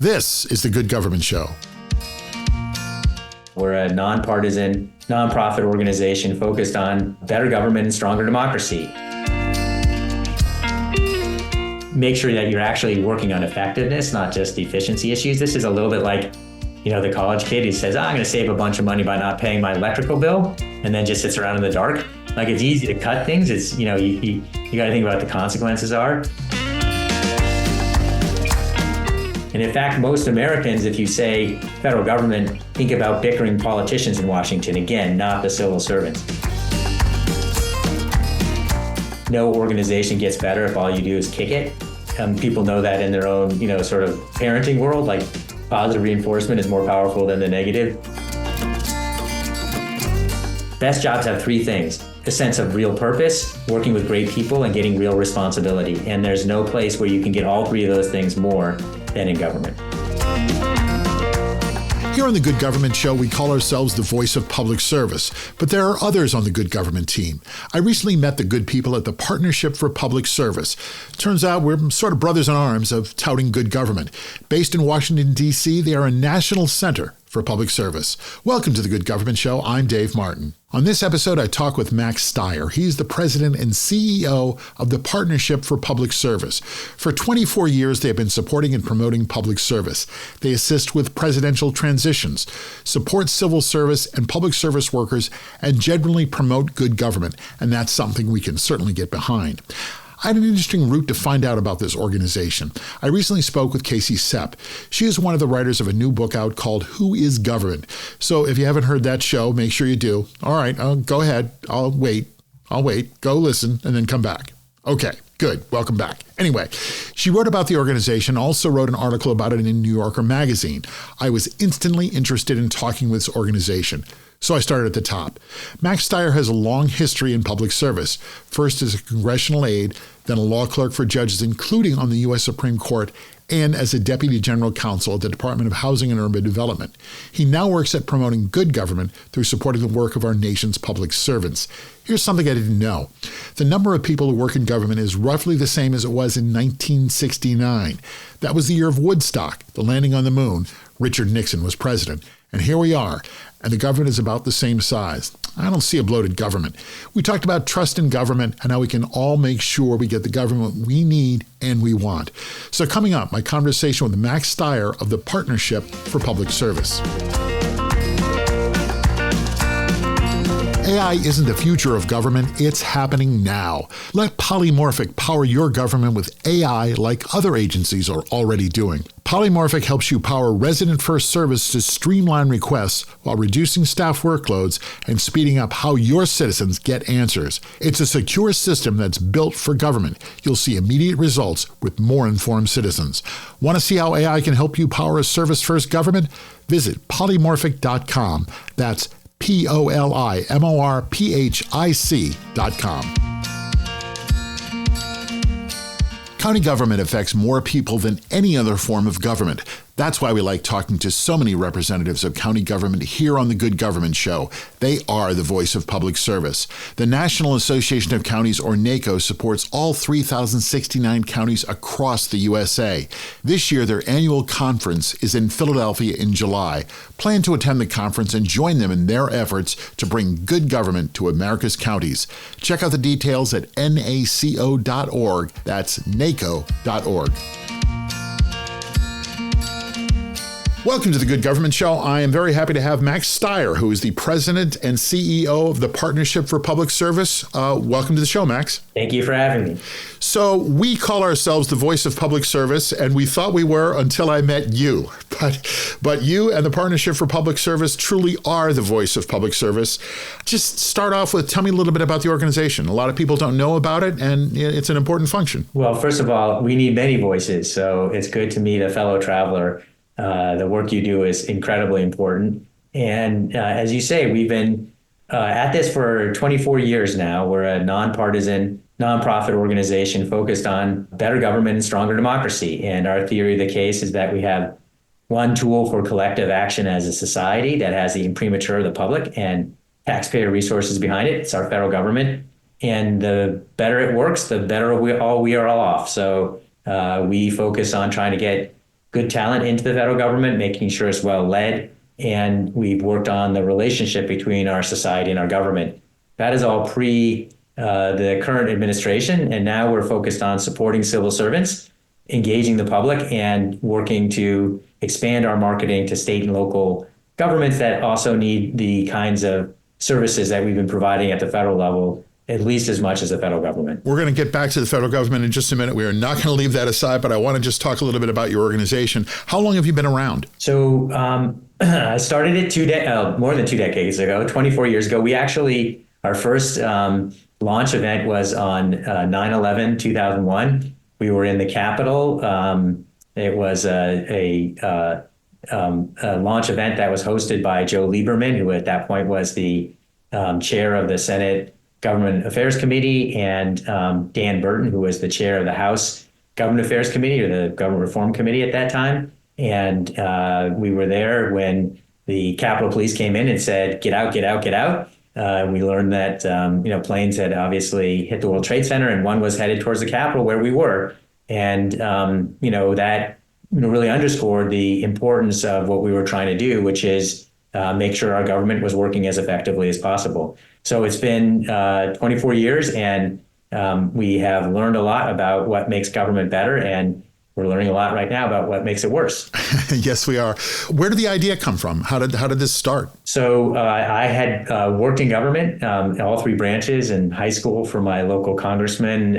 This is The Good Government Show. We're a nonpartisan, nonprofit organization focused on better government and stronger democracy. Make sure that you're actually working on effectiveness, not just efficiency issues. This is a little bit like, the college kid who says, I'm going to save a bunch of money by not paying my electrical bill, and then just sits around in the dark. Like, it's easy to cut things. It's, you got to think about what the consequences are. And in fact, most Americans, if you say federal government, think about bickering politicians in Washington. Again, not the civil servants. No organization gets better if all you do is kick it. People know that in their own, sort of parenting world, like positive reinforcement is more powerful than the negative. Best jobs have three things: a sense of real purpose, working with great people, and getting real responsibility. And there's no place where you can get all three of those things more than in government. Here on The Good Government Show, we call ourselves the voice of public service, but there are others on the Good Government team. I recently met the good people at the Partnership for Public Service. Turns out we're sort of brothers in arms of touting good government. Based in Washington, D.C., they are a national center for public service. Welcome to The Good Government Show. I'm Dave Martin. On this episode, I talk with Max Stier. He's the president and CEO of the Partnership for Public Service. For 24 years, they have been supporting and promoting public service. They assist with presidential transitions, support civil service and public service workers, and generally promote good government. And that's something we can certainly get behind. I had an interesting route to find out about this organization. I recently spoke with Casey Sepp. She is one of the writers of a new book out called Who is Government? So if you haven't heard that show, make sure you do. All right, go ahead. I'll wait. Go listen and then come back. Okay, good. Welcome back. Anyway, she wrote about the organization, also wrote an article about it in New Yorker magazine. I was instantly interested in talking with this organization. So I started at the top. Max Stier has a long history in public service, first as a congressional aide, then a law clerk for judges, including on the U.S. Supreme Court, and as a deputy general counsel at the Department of Housing and Urban Development. He now works at promoting good government through supporting the work of our nation's public servants. Here's something I didn't know. The number of people who work in government is roughly the same as it was in 1969. That was the year of Woodstock, the landing on the moon. Richard Nixon was president. And here we are, and the government is about the same size. I don't see a bloated government. We talked about trust in government and how we can all make sure we get the government we need and we want. So coming up, my conversation with Max Stier of the Partnership for Public Service. AI isn't the future of government, it's happening now. Let Polimorphic power your government with AI like other agencies are already doing. Polimorphic helps you power resident-first service to streamline requests while reducing staff workloads and speeding up how your citizens get answers. It's a secure system that's built for government. You'll see immediate results with more informed citizens. Want to see how AI can help you power a service-first government? Visit polymorphic.com. That's polymorphic.com. County government affects more people than any other form of government. That's why we like talking to so many representatives of county government here on The Good Government Show. They are the voice of public service. The National Association of Counties, or NACO, supports all 3,069 counties across the USA. This year, their annual conference is in Philadelphia in July. Plan to attend the conference and join them in their efforts to bring good government to America's counties. Check out the details at naco.org. That's naco.org. Welcome to The Good Government Show. I am very happy to have Max Stier, who is the president and CEO of the Partnership for Public Service. Welcome to the show, Max. Thank you for having me. So we call ourselves the voice of public service, and we thought we were until I met you. But you and the Partnership for Public Service truly are the voice of public service. Just start off with, tell me a little bit about the organization. A lot of people don't know about it, and it's an important function. Well, first of all, we need many voices, so it's good to meet a fellow traveler. The work you do is incredibly important. And as you say, we've been at this for 24 years now. We're a nonpartisan, nonprofit organization focused on better government and stronger democracy. And our theory of the case is that we have one tool for collective action as a society that has the imprimatur of the public and taxpayer resources behind it. It's our federal government. And the better it works, the better we are all off. So we focus on trying to get good talent into the federal government, making sure it's well led. And we've worked on the relationship between our society and our government. That is all pre the current administration. And now we're focused on supporting civil servants, engaging the public, and working to expand our marketing to state and local governments that also need the kinds of services that we've been providing at the federal level at least as much as the federal government. We're going to get back to the federal government in just a minute. We are not going to leave that aside, but I want to just talk a little bit about your organization. How long have you been around? So I started it more than 2 decades ago, 24 years ago. We actually, our first launch event was on 9/11/2001. We were in the Capitol. It was a launch event that was hosted by Joe Lieberman, who at that point was the chair of the Senate Government Affairs Committee, and Dan Burton, who was the chair of the House Government Affairs Committee, or the Government Reform Committee at that time. And we were there when the Capitol Police came in and said, "Get out, get out, get out." We learned that planes had obviously hit the World Trade Center, and one was headed towards the Capitol where we were. And that really underscored the importance of what we were trying to do, which is make sure our government was working as effectively as possible. So it's been 24 years, and we have learned a lot about what makes government better, and we're learning a lot right now about what makes it worse. Yes, we are. Where did the idea come from? How did this start? So I had worked in government, all three branches in high school for my local congressman,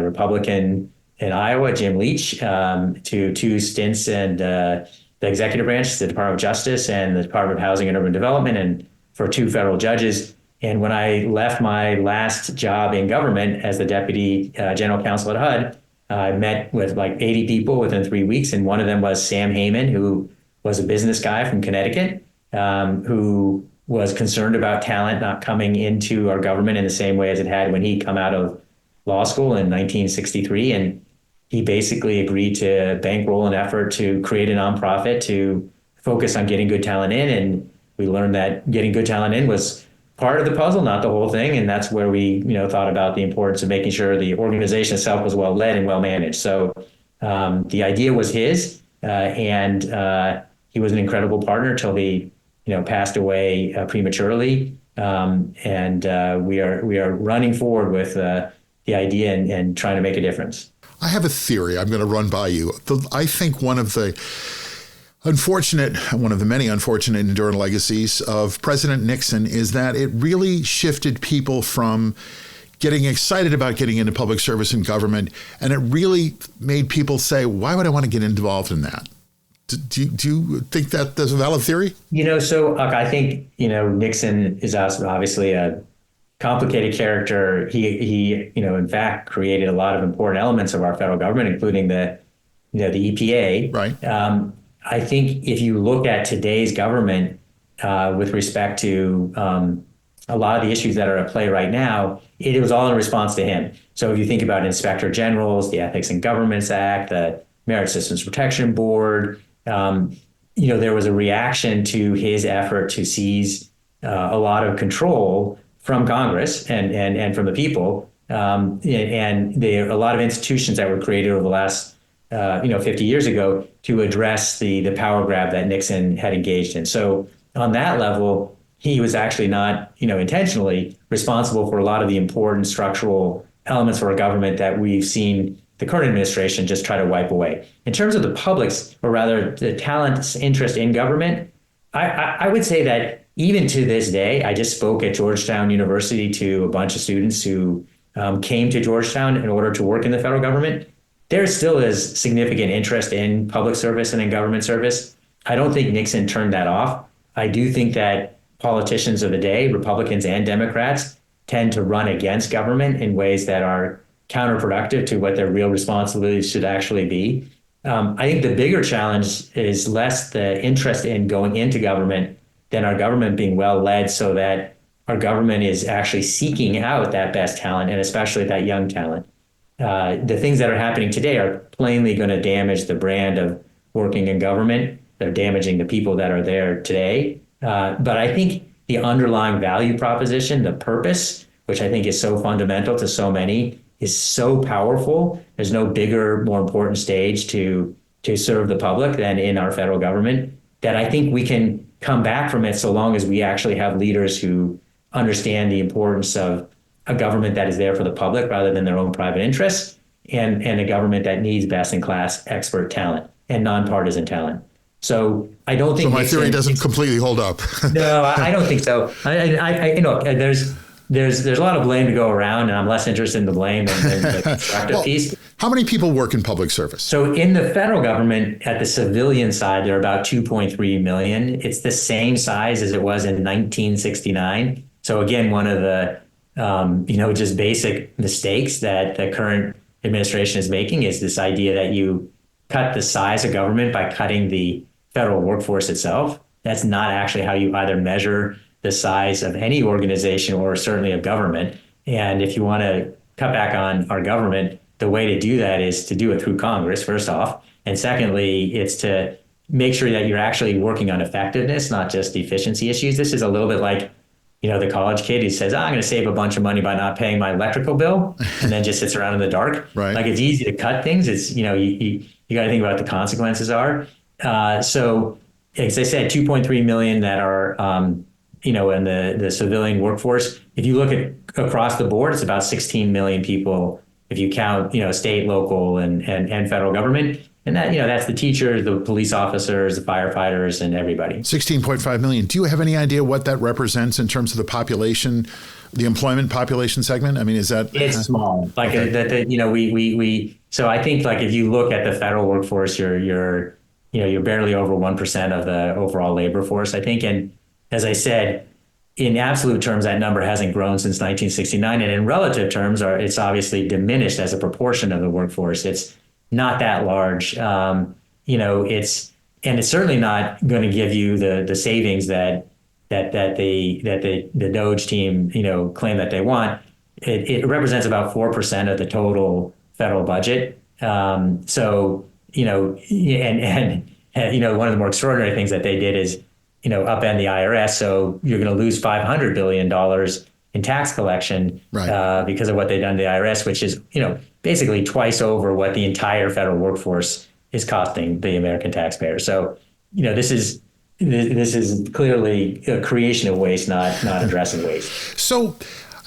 Republican in Iowa, Jim Leach, to 2 stints in the executive branch, the Department of Justice and the Department of Housing and Urban Development, and for 2 federal judges. And when I left my last job in government as the deputy general counsel at HUD, I met with like 80 people within 3 weeks. And one of them was Sam Heyman, who was a business guy from Connecticut, who was concerned about talent not coming into our government in the same way as it had when he come out of law school in 1963. And he basically agreed to bankroll an effort to create a nonprofit to focus on getting good talent in. And we learned that getting good talent in was part of the puzzle, not the whole thing. And that's where we, thought about the importance of making sure the organization itself was well led and well managed. So the idea was his, and he was an incredible partner till he, passed away prematurely. And we are running forward with the idea and trying to make a difference. I have a theory I'm going to run by you. I think one of the many unfortunate enduring legacies of President Nixon is that it really shifted people from getting excited about getting into public service and government, and it really made people say, why would I want to get involved in that? Do you think that there's a valid theory? So I think, Nixon is obviously a complicated character. He in fact created a lot of important elements of our federal government, including the EPA. Right. I think if you look at today's government with respect to a lot of the issues that are at play right now, it was all in response to him. So if you think about inspector generals, the Ethics in Governments Act, the Merit Systems Protection Board, there was a reaction to his effort to seize a lot of control from Congress and from the people. And there are a lot of institutions that were created over the last 50 years ago to address the power grab that Nixon had engaged in. So on that level, he was actually not, intentionally responsible for a lot of the important structural elements for our government that we've seen the current administration just try to wipe away. In terms of the public's, or rather the talent's interest in government, I would say that even to this day, I just spoke at Georgetown University to a bunch of students who came to Georgetown in order to work in the federal government. There still is significant interest in public service and in government service. I don't think Nixon turned that off. I do think that politicians of the day, Republicans and Democrats, tend to run against government in ways that are counterproductive to what their real responsibilities should actually be. I think the bigger challenge is less the interest in going into government than our government being well led so that our government is actually seeking out that best talent, and especially that young talent. The things that are happening today are plainly going to damage the brand of working in government. They're damaging the people that are there today. But I think the underlying value proposition, the purpose, which I think is so fundamental to so many, is so powerful. There's no bigger, more important stage to to serve the public than in our federal government, that I think we can come back from it so long as we actually have leaders who understand the importance of a government that is there for the public rather than their own private interests, and a government that needs best-in-class expert talent and nonpartisan talent. So I don't think so. My theory doesn't completely hold up. No, I don't think so. There's a lot of blame to go around, and I'm less interested in the blame than the constructive piece. How many people work in public service? So in the federal government, at the civilian side, there are about 2.3 million. It's the same size as it was in 1969. So again, one of the just basic mistakes that the current administration is making is this idea that you cut the size of government by cutting the federal workforce itself. That's not actually how you either measure the size of any organization or certainly of government. And if you want to cut back on our government, the way to do that is to do it through Congress, first off. And secondly, it's to make sure that you're actually working on effectiveness, not just efficiency issues. This is a little bit like, the college kid who says, I'm going to save a bunch of money by not paying my electrical bill, and then just sits around in the dark. Right. Like, it's easy to cut things. It's, you got to think about what the consequences are. So as I said, 2.3 million that are, in the civilian workforce. If you look at across the board, it's about 16 million people if you count, state, local, and federal government. And that, that's the teachers, the police officers, the firefighters, and everybody. 16.5 million. Do you have any idea what that represents in terms of the population, the employment population segment? I mean, is that... It's small. Like, okay. So I think, like, if you look at the federal workforce, you're barely over 1% of the overall labor force, I think. And as I said, in absolute terms, that number hasn't grown since 1969. And in relative terms, it's obviously diminished as a proportion of the workforce. It's not that large. It's certainly not going to give you the savings that the Doge team, claim that they want. It represents about 4% of the total federal budget. One of the more extraordinary things that they did is, upend the IRS. So you're going to lose $500 billion in tax collection, right, because of what they've done to the IRS, which is, basically twice over what the entire federal workforce is costing the American taxpayer. So, this is clearly a creation of waste, not addressing waste. So,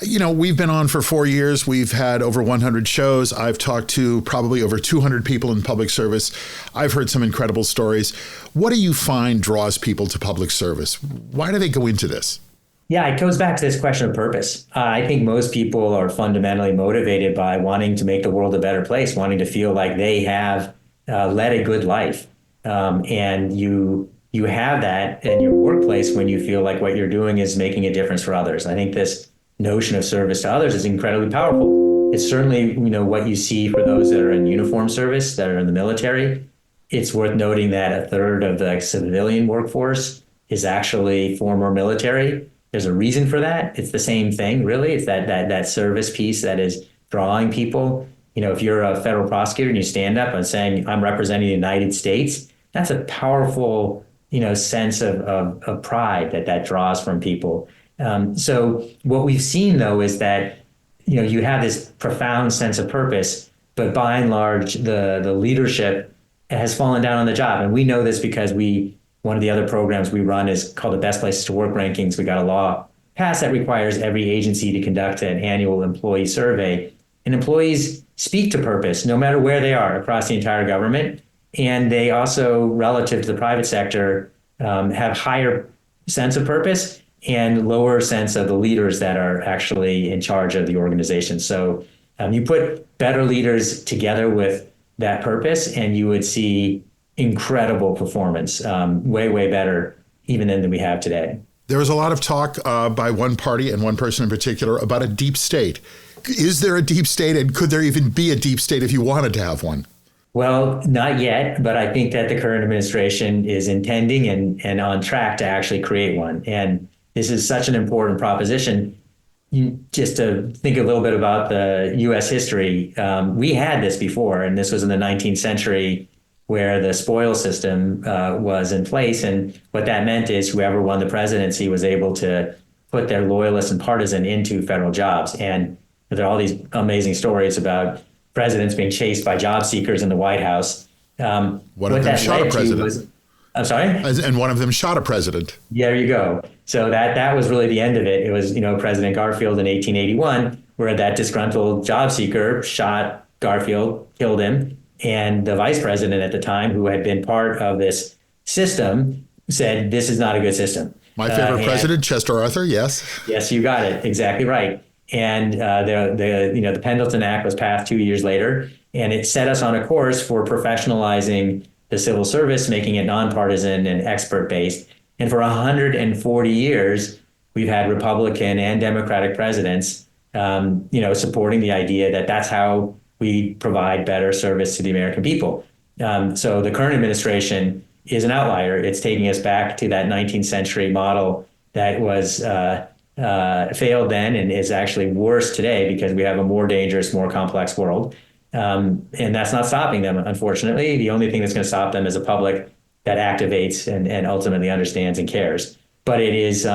we've been on for 4 years. We've had over 100 shows. I've talked to probably over 200 people in public service. I've heard some incredible stories. What do you find draws people to public service? Why do they go into this? Yeah, it goes back to this question of purpose. I think most people are fundamentally motivated by wanting to make the world a better place, wanting to feel like they have led a good life. And you have that in your workplace when you feel like what you're doing is making a difference for others. I think this notion of service to others is incredibly powerful. It's certainly, what you see for those that are in uniform service, that are in the military. It's worth noting that a third of the civilian workforce is actually former military. There's a reason for that. It's the same thing, really. It's that service piece that is drawing people. If you're a federal prosecutor and you stand up and saying, I'm representing the United States, that's a powerful, sense of pride that draws from people. So what we've seen, though, is that, you have this profound sense of purpose, but by and large, the leadership has fallen down on the job. And we know this because one of the other programs we run is called the Best Places to Work Rankings. We got a law passed that requires every agency to conduct an annual employee survey. And employees speak to purpose no matter where they are across the entire government. And they also, relative to the private sector, have higher sense of purpose and lower sense of the leaders that are actually in charge of the organization. So you put better leaders together with that purpose, and you would see incredible performance, way better even than we have today. There was a lot of talk by one party and one person in particular about a deep state. Is there a deep state, and could there even be a deep state if you wanted to have one? Well, not yet, but I think that the current administration is intending and on track to actually create one. And this is such an important proposition. Just to think a little bit about the U.S. history, we had this before, and this was in the 19th century, where the spoil system was in place. And what that meant is whoever won the presidency was able to put their loyalists and partisan into federal jobs. And there are all these amazing stories about presidents being chased by job seekers in the White House One of them shot a president. I'm sorry? And one of them shot a president. There you go. So that was really the end of it. It was, President Garfield in 1881, where that disgruntled job seeker shot Garfield, killed him. And the vice president at the time, who had been part of this system, said, this is not a good system. My favorite president, Chester Arthur, yes. Yes, you got it. Exactly right. And the Pendleton Act was passed 2 years later, and it set us on a course for professionalizing the civil service, making it nonpartisan and expert-based. And for 140 years, we've had Republican and Democratic presidents, supporting the idea that that's how we provide better service to the American people. So the current administration is an outlier. It's taking us back to that 19th century model that was failed then and is actually worse today because we have a more dangerous, more complex world. And that's not stopping them, unfortunately. The only thing that's going to stop them is a public that activates and ultimately understands and cares. But it is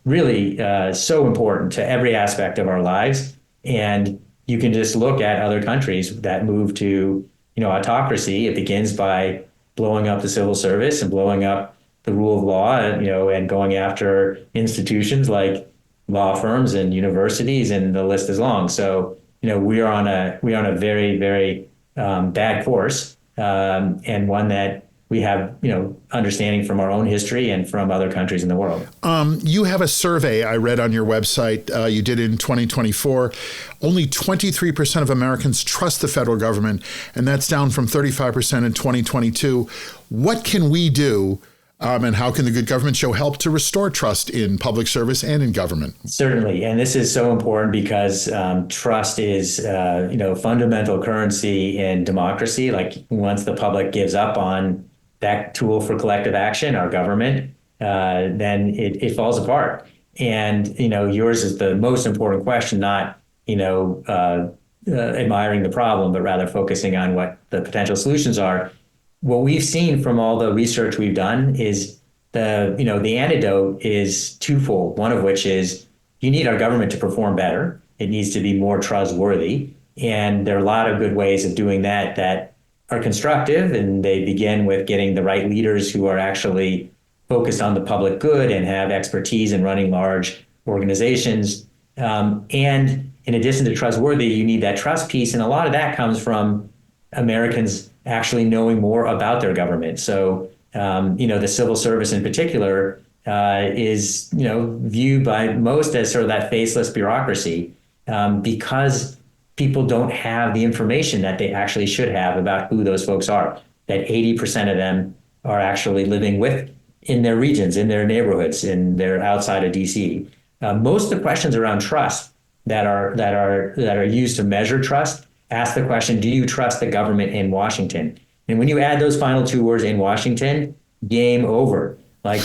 really so important to every aspect of our lives. And you can just look at other countries that move to, autocracy. It begins by blowing up the civil service and blowing up the rule of law, and going after institutions like law firms and universities, and the list is long. So, we are on a very, very bad course, and one that we have, understanding from our own history and from other countries in the world. You have a survey I read on your website you did in 2024. Only 23% of Americans trust the federal government, and that's down from 35% in 2022. What can we do? And how can the Good Government Show help to restore trust in public service and in government? Certainly. And this is so important because trust is, fundamental currency in democracy. Like once the public gives up on that tool for collective action, our government, then it falls apart. And, yours is the most important question, not, admiring the problem, but rather focusing on what the potential solutions are. What we've seen from all the research we've done is the antidote is twofold. One of which is you need our government to perform better. It needs to be more trustworthy. And there are a lot of good ways of doing that are constructive. And they begin with getting the right leaders who are actually focused on the public good and have expertise in running large organizations. And in addition to trustworthy, you need that trust piece. And a lot of that comes from Americans actually knowing more about their government. So, the civil service in particular is, viewed by most as sort of that faceless bureaucracy because people don't have the information that they actually should have about who those folks are, that 80% of them are actually living in their regions, in their neighborhoods, they're outside of DC. Most of the questions around trust that are used to measure trust ask the question, do you trust the government in Washington? And when you add those final two words, in Washington, game over. Like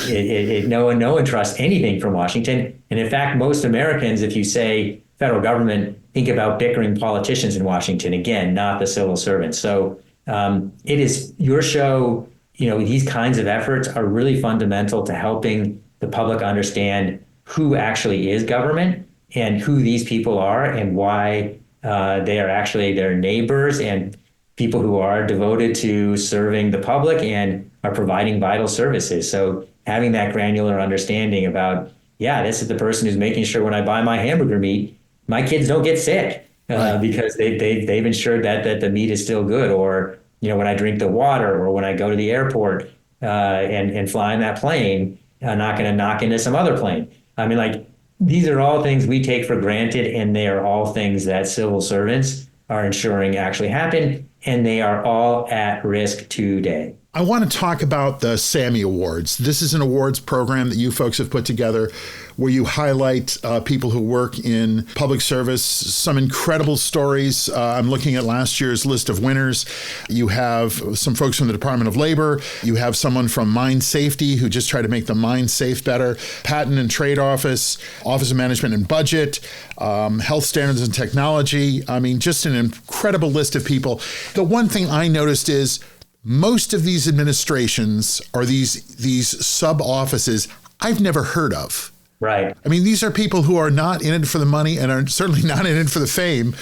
no one trusts anything from Washington. And in fact, most Americans, if you say federal government, think about bickering politicians in Washington, again, not the civil servants. So it is your show, these kinds of efforts are really fundamental to helping the public understand who actually is government and who these people are and why they are actually their neighbors and people who are devoted to serving the public and are providing vital services. So having that granular understanding about, this is the person who's making sure when I buy my hamburger meat, my kids don't get sick because they've ensured that the meat is still good. Or, when I drink the water or when I go to the airport and fly in that plane, I'm not going to knock into some other plane. I mean, these are all things we take for granted, and they are all things that civil servants are ensuring actually happen, and they are all at risk today. I want to talk about the Sammy Awards. This is an awards program that you folks have put together where you highlight people who work in public service, some incredible stories. I'm looking at last year's list of winners. You have some folks from the Department of Labor. You have someone from Mine Safety who just tried to make the mine safe better. Patent and Trade Office, Office of Management and Budget, Health Standards and Technology. I mean, just an incredible list of people. The one thing I noticed is most of these administrations are these sub offices I've never heard of. Right. I mean, these are people who are not in it for the money and are certainly not in it for the fame.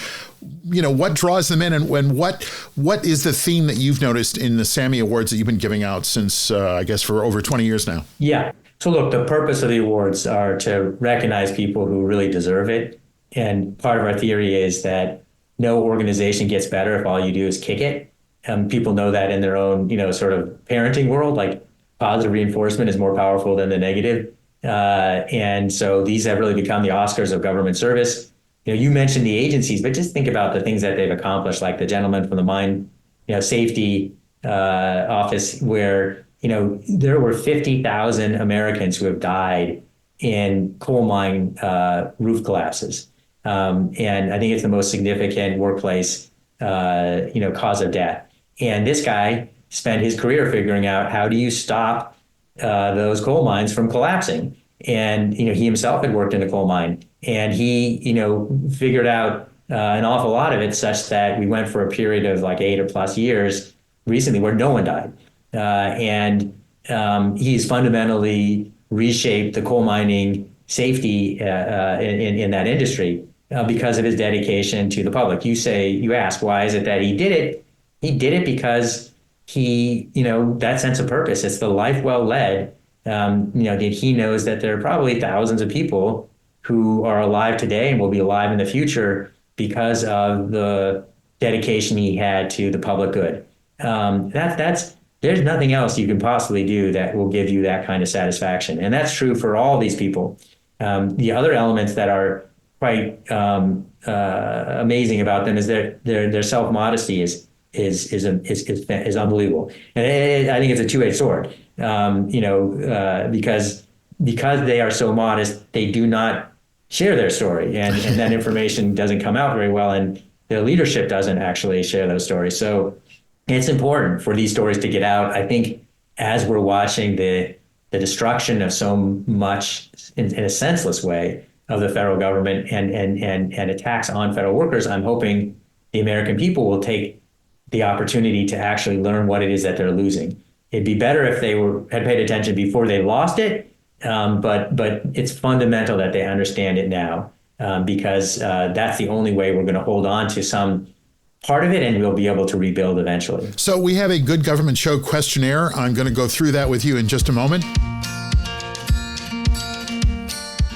What draws them in, and what is the theme that you've noticed in the Sammy Awards that you've been giving out since, I guess, for over 20 years now? Yeah. So look, the purpose of the awards are to recognize people who really deserve it. And part of our theory is that no organization gets better if all you do is kick it. People know that in their own, sort of parenting world, like positive reinforcement is more powerful than the negative. And so these have really become the Oscars of government service. You mentioned the agencies, but just think about the things that they've accomplished, like the gentleman from the mine, safety office, where there were 50,000 Americans who have died in coal mine roof collapses. And I think it's the most significant workplace, cause of death. And this guy spent his career figuring out, how do you stop those coal mines from collapsing? And, he himself had worked in a coal mine, and he, figured out an awful lot of it, such that we went for a period of like 8 or plus years recently where no one died. And he's fundamentally reshaped the coal mining safety in that industry because of his dedication to the public. You ask, why is it that he did it? He did it because he, that sense of purpose, it's the life well led. That he knows that there are probably thousands of people who are alive today and will be alive in the future because of the dedication he had to the public good. There's nothing else you can possibly do that will give you that kind of satisfaction. And that's true for all these people. The other elements that are quite amazing about them is their self-modesty is unbelievable. And I think it's a two-edged sword, because they are so modest, they do not share their story, and that information doesn't come out very well, and their leadership doesn't actually share those stories. So it's important for these stories to get out. I think as we're watching the destruction of so much in a senseless way of the federal government and attacks on federal workers, I'm hoping the American people will take the opportunity to actually learn what it is that they're losing. It'd be better if they had paid attention before they lost it, but it's fundamental that they understand it now, because that's the only way we're going to hold on to some part of it, and we'll be able to rebuild eventually. So we have a Good Government Show questionnaire. I'm going to go through that with you in just a moment.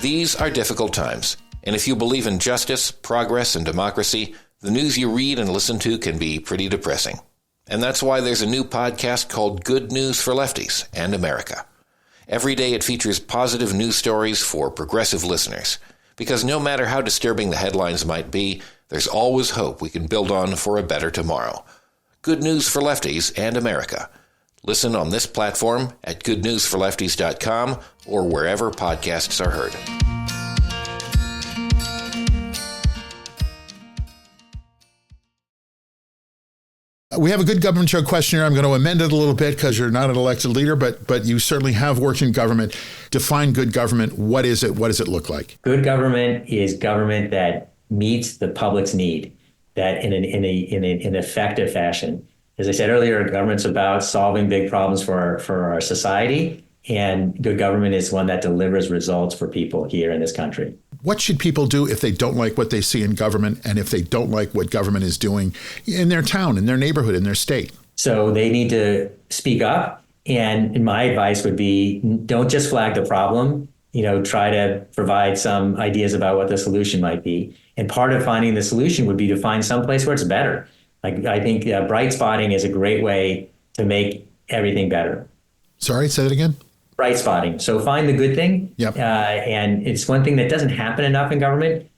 These are difficult times, and if you believe in justice, progress, and democracy, the news you read and listen to can be pretty depressing. And that's why there's a new podcast called Good News for Lefties and America. Every day it features positive news stories for progressive listeners, because no matter how disturbing the headlines might be, there's always hope we can build on for a better tomorrow. Good News for Lefties and America. Listen on this platform at goodnewsforlefties.com or wherever podcasts are heard. We have a Good Government Show questionnaire. I'm going to amend it a little bit because you're not an elected leader, but you certainly have worked in government. Define good government. What is it? What does it look like? Good government is government that meets the public's need, that in an effective fashion. As I said earlier, government's about solving big problems for our society, and good government is one that delivers results for people here in this country. What should people do if they don't like what they see in government, and if they don't like what government is doing in their town, in their neighborhood, in their state? So they need to speak up. And my advice would be, don't just flag the problem, try to provide some ideas about what the solution might be. And part of finding the solution would be to find some place where it's better. Like, I think bright spotting is a great way to make everything better. Sorry, say that again. Bright spotting. So find the good thing. Yep. And it's one thing that doesn't happen enough in government.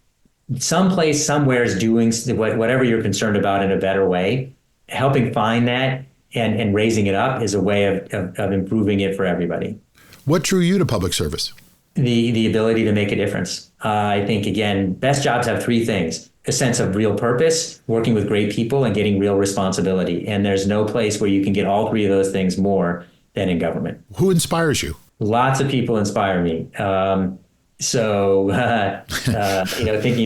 Someplace, somewhere is doing whatever you're concerned about in a better way. Helping find that and raising it up is a way of improving it for everybody. What drew you to public service? The ability to make a difference. I think, again, best jobs have three things: a sense of real purpose, working with great people, and getting real responsibility. And there's no place where you can get all three of those things more than in government. Who inspires you? Lots of people inspire me. Thinking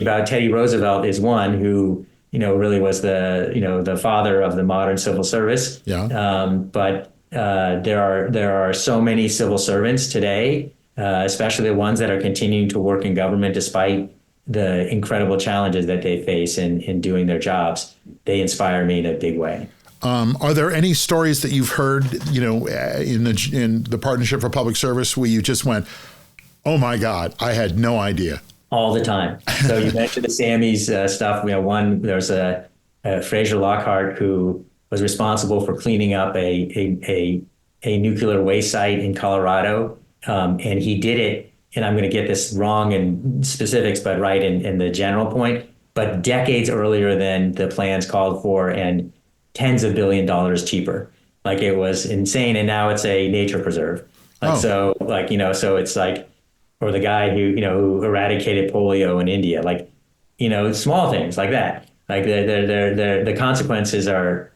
about Teddy Roosevelt is one who, really was the father of the modern civil service. Yeah. But there are so many civil servants today especially the ones that are continuing to work in government despite the incredible challenges that they face in doing their jobs. They inspire me in a big way. Are there any stories that you've heard, in the Partnership for Public Service where you just went, oh my God, I had no idea? All the time. So you mentioned the Sammy's stuff. There's a Fraser Lockhart who was responsible for cleaning up a nuclear waste site in Colorado. And he did it, and I'm going to get this wrong in specifics, but right in the general point, but decades earlier than the plans called for and tens of $billions cheaper. Like, it was insane. And now it's a nature preserve. So it's like, or the guy who eradicated polio in India, small things like that. Like the consequences are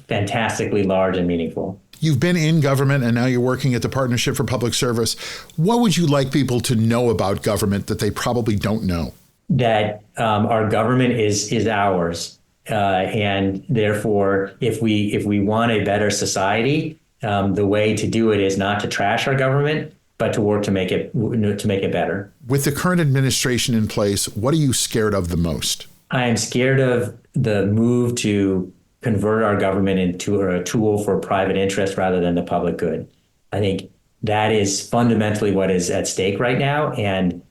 fantastically large and meaningful. You've been in government and now you're working at the Partnership for Public Service. What would you like people to know about government that they probably don't know? That our government is ours. And therefore, if we want a better society, the way to do it is not to trash our government, but to work to make it better. With the current administration in place, what are you scared of the most? I am scared of the move to convert our government into a tool for private interest rather than the public good. I think that is fundamentally what is at stake right now, and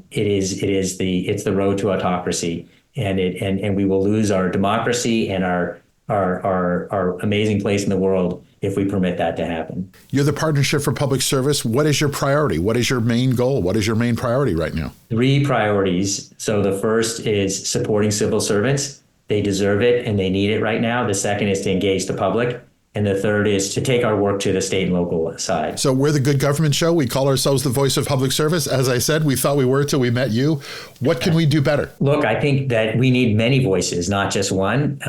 it's the road to autocracy, and we will lose our democracy and our amazing place in the world if we permit that to happen. You're the Partnership for Public Service. What is your priority? What is your main goal? What is your main priority right now? 3 priorities. So the first is supporting civil servants. They deserve it and they need it right now. The second is to engage the public. And the third is to take our work to the state and local side. So we're the Good Government Show. We call ourselves the voice of public service. As I said, we thought we were till we met you. What can we do better? Look, I think that we need many voices, not just one.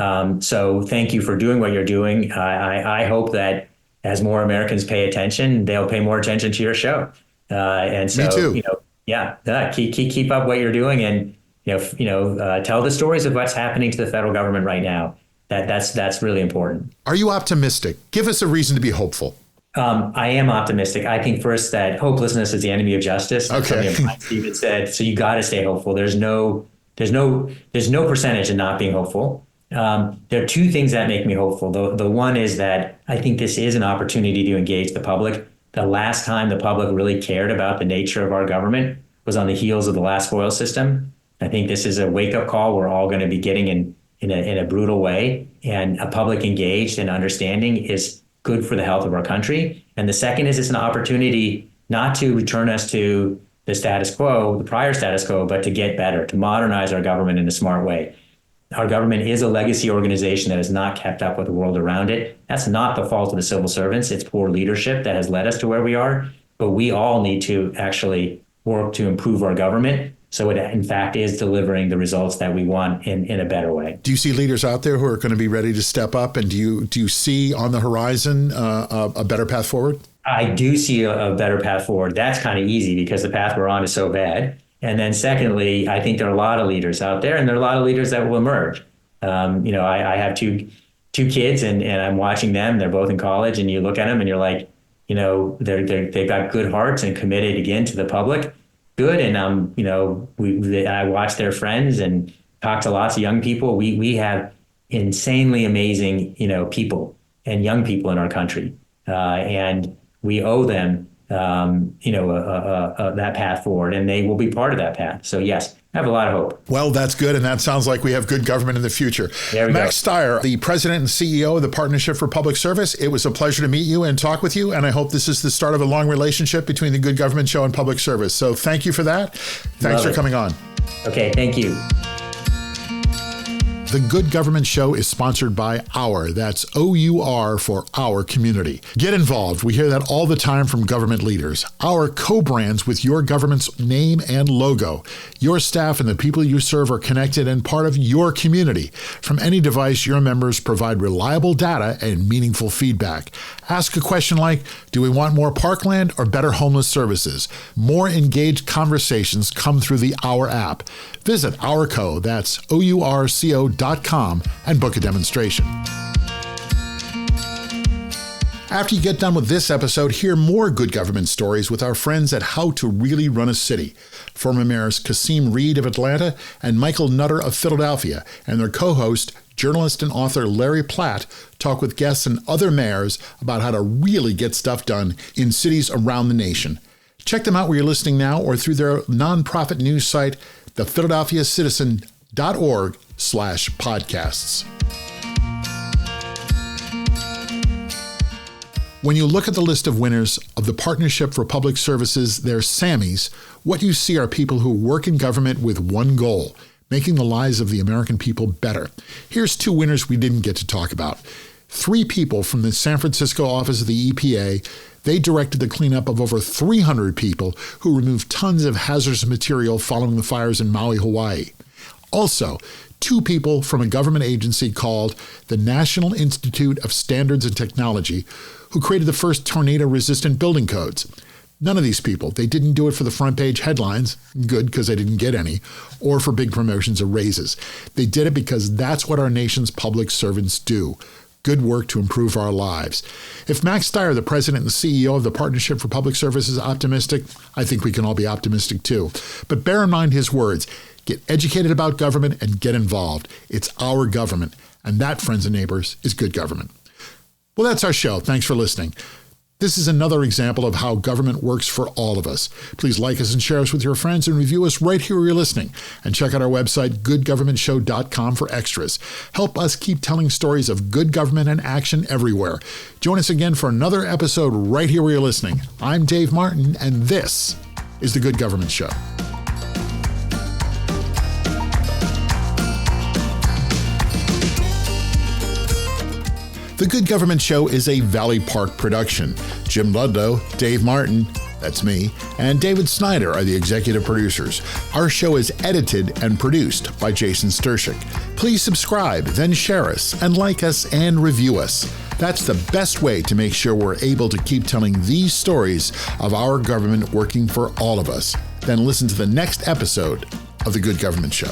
So thank you for doing what you're doing. I hope that as more Americans pay attention, they'll pay more attention to your show. And so, me too. Keep up what you're doing, and tell the stories of what's happening to the federal government right now. That's really important. Are you optimistic? Give us a reason to be hopeful. I am optimistic. I think first that hopelessness is the enemy of justice. Okay. Max Stier said, so you got to stay hopeful. There's no percentage in not being hopeful. There are 2 things that make me hopeful. The one is that I think this is an opportunity to engage the public. The last time the public really cared about the nature of our government was on the heels of the last spoils system. I think this is a wake-up call we're all going to be getting in a brutal way, and a public engaged and understanding is good for the health of our country. And the second is it's an opportunity not to return us to the status quo, the prior status quo, but to get better, to modernize our government in a smart way. Our government is a legacy organization that has not kept up with the world around it. That's not the fault of the civil servants. It's poor leadership that has led us to where we are. But we all need to actually work to improve our government so it, in fact, is delivering the results that we want in a better way. Do you see leaders out there who are going to be ready to step up? And do you see on the horizon a better path forward? I do see a better path forward. That's kind of easy because the path we're on is so bad. And then secondly, I think there are a lot of leaders out there, and there are a lot of leaders that will emerge. I have two kids, and I'm watching them. They're both in college, and you look at them and you're like, they've got good hearts and committed again to the public. Good. And, I watch their friends and talk to lots of young people. We have insanely amazing, people and young people in our country. And we owe them, that path forward, and they will be part of that path. So yes, I have a lot of hope. Well, that's good. And that sounds like we have good government in the future. Max Stier, the president and CEO of the Partnership for Public Service. It was a pleasure to meet you and talk with you. And I hope this is the start of a long relationship between the Good Government Show and public service. So thank you for that. Thanks for coming on. Okay. Thank you. The Good Government Show is sponsored by Our. That's OUR for our community. Get involved. We hear that all the time from government leaders. Our co-brands with your government's name and logo. Your staff and the people you serve are connected and part of your community. From any device, your members provide reliable data and meaningful feedback. Ask a question like, do we want more parkland or better homeless services? More engaged conversations come through the Our app. Visit Ourco, that's OURCO.com, and book a demonstration. After you get done with this episode, hear more good government stories with our friends at How to Really Run a City. Former mayors Kasim Reed of Atlanta and Michael Nutter of Philadelphia, and their co-host, journalist and author Larry Platt, talk with guests and other mayors about how to really get stuff done in cities around the nation. Check them out where you're listening now or through their nonprofit news site, thephiladelphiacitizen.org/podcasts. When you look at the list of winners of the Partnership for Public Services, their SAMMYs, what you see are people who work in government with one goal, making the lives of the American people better. Here's two winners we didn't get to talk about. Three people from the San Francisco office of the EPA. They directed the cleanup of over 300 people who removed tons of hazardous material following the fires in Maui, Hawaii. Also, two people from a government agency called the National Institute of Standards and Technology, who created the first tornado-resistant building codes. None of these people, they didn't do it for the front page headlines, good because they didn't get any, or for big promotions or raises. They did it because that's what our nation's public servants do. Good work to improve our lives. If Max Stier, the president and CEO of the Partnership for Public Service, is optimistic, I think we can all be optimistic too. But bear in mind his words. Get educated about government and get involved. It's our government. And that, friends and neighbors, is good government. Well, that's our show. Thanks for listening. This is another example of how government works for all of us. Please like us and share us with your friends and review us right here where you're listening. And check out our website, goodgovernmentshow.com, for extras. Help us keep telling stories of good government and action everywhere. Join us again for another episode right here where you're listening. I'm Dave Martin, and this is The Good Government Show. The Good Government Show is a Valley Park production. Jim Ludlow, Dave Martin, that's me, and David Snyder are the executive producers. Our show is edited and produced by Jason Stershic. Please subscribe, then share us, and like us and review us. That's the best way to make sure we're able to keep telling these stories of our government working for all of us. Then listen to the next episode of The Good Government Show.